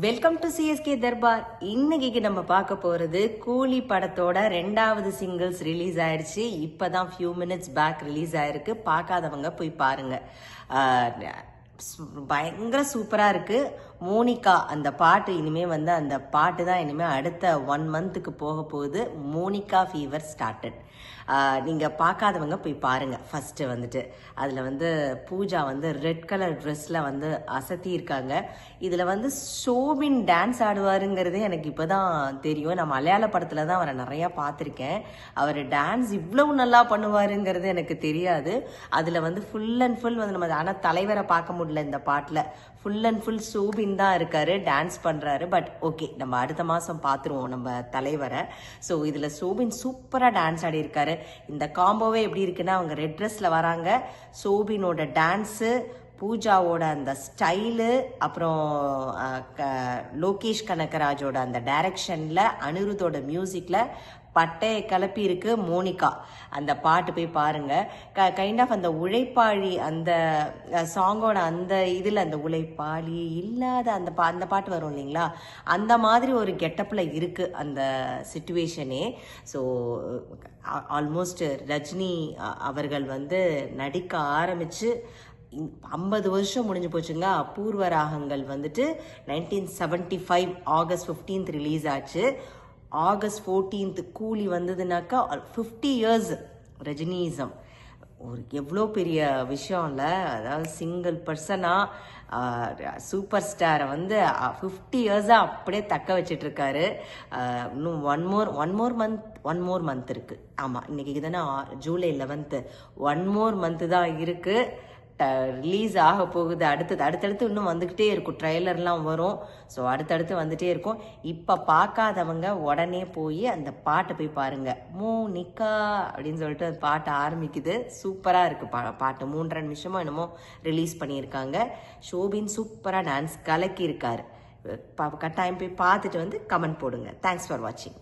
Welcome to CSK Darbar. இன்னைக்கு நம்ம பார்க்க போறது கூலி படத்தோட 2வது சிங்கிள்ஸ் ரிலீஸ் ஆயிடுச்சு. இப்பதான் ஃபியூ மினிட்ஸ் பேக் ரிலீஸ் ஆயிருக்கு. பார்க்காதவங்க போய் பாருங்க. பயங்கர சூப்பரா இருக்கு. மோனிகா அந்த பாட்டு இனிமே அந்த பாட்டு தான் இனிமே அடுத்த 1 மந்த்துக்கு போக போகுது. Monica fever started. நீங்க பார்க்காதவங்க போய் பாருங்க. ஃபர்ஸ்ட் அதுல பூஜா ரெட் கலர் ட்ரெஸ்ல அசத்தி இருக்காங்க. இதுல ஷோபின் டான்ஸ் ஆடுவாருங்கிறதே எனக்கு இப்பதான் தெரியும். நான் மலையாள படத்துல தான் அவரை நிறைய பார்த்திருக்கேன். அவர் டான்ஸ் இவ்வளவு நல்லா பண்ணுவாருங்கிறது எனக்கு தெரியாது. அதுல ஃபுல் அண்ட் ஃபுல் நம்ம ஆனா தலைவரை பார்க்க முடியல. இந்த பாட்டுல ஃபுல் அண்ட் ஃபுல் ஷோபின் தான் இருக்காரு, டான்ஸ் பண்றாரு. பட் ஓகே, நம்ம அடுத்த மாசம் பாத்துருவோம் நம்ம தலைவரை. ஸோ இதுல ஷோபின் சூப்பரா டான்ஸ் ஆடி இருக்காரு. இந்த காம்போவே எப்படி இருக்குன்னா, அவங்க ரெட் ட்ரெஸ்ல வராங்க. ஷோபினோட டான்ஸு, பூஜாவோட அந்த ஸ்டைலு, அப்புறம் லோகேஷ் கனகராஜோட அந்த டைரக்ஷன்ல, அனிருத்தோட மியூசிக்ல பட்டையை கிளப்பி இருக்கு மோனிகா. அந்த பாட்டு போய் பாருங்க. கைண்ட் ஆஃப் அந்த உழைப்பாளி அந்த சாங்கோட அந்த இதுல அந்த உழைப்பாளி இல்லாத அந்த பாட்டு வரும் இல்லைங்களா, அந்த மாதிரி ஒரு கெட்டப்ல இருக்கு அந்த சிச்சுவேஷனே. ஸோ ஆல்மோஸ்ட் ரஜினி அவர்கள் நடிக்க ஆரம்பிச்சு 50 வருஷம் முடிஞ்சு போச்சுங்க. அபூர்வ ராகங்கள் 1975 ஆகஸ்ட் 15 ரிலீஸ் ஆச்சு. ஆகஸ்ட் 14 கூலி வந்ததுனாக்கா 50 இயர்ஸ் ரஜினிசம். ஒரு எவ்வளோ பெரிய விஷயம் இல்லை? அதாவது சிங்கிள் பர்சனா சூப்பர் ஸ்டாரை 50 இயர்ஸா அப்படியே தக்க வச்சிட்டு இருக்காரு. இன்னும் ஒன் மோர் மந்த் இருக்கு. ஆமா, இன்னைக்கு தானே ஜூலை 11. 1 மோர் மந்த் தான் இருக்கு. ரிலீஸ் ஆக போகுது. அடுத்தடுத்து இன்னும் வந்துகிட்டே இருக்கும். ட்ரெய்லர்லாம் வரும். ஸோ அடுத்தடுத்து வந்துட்டே இருக்கும். இப்போ பார்க்காதவங்க உடனே போய் அந்த பாட்டை போய் பாருங்க. மோனிகா அப்படின்னு சொல்லிட்டு அந்த பாட்டு ஆரம்பிக்குது. சூப்பராக இருக்கு பாட்டு. 3.5 நிமிஷமோ என்னமோ ரிலீஸ் பண்ணியிருக்காங்க. ஷோபின் சூப்பராக டான்ஸ் கலக்கி இருக்காரு. கட்டாயம் போய் பார்த்துட்டு கமெண்ட் போடுங்க. தேங்க்ஸ் ஃபார் வாட்சிங்.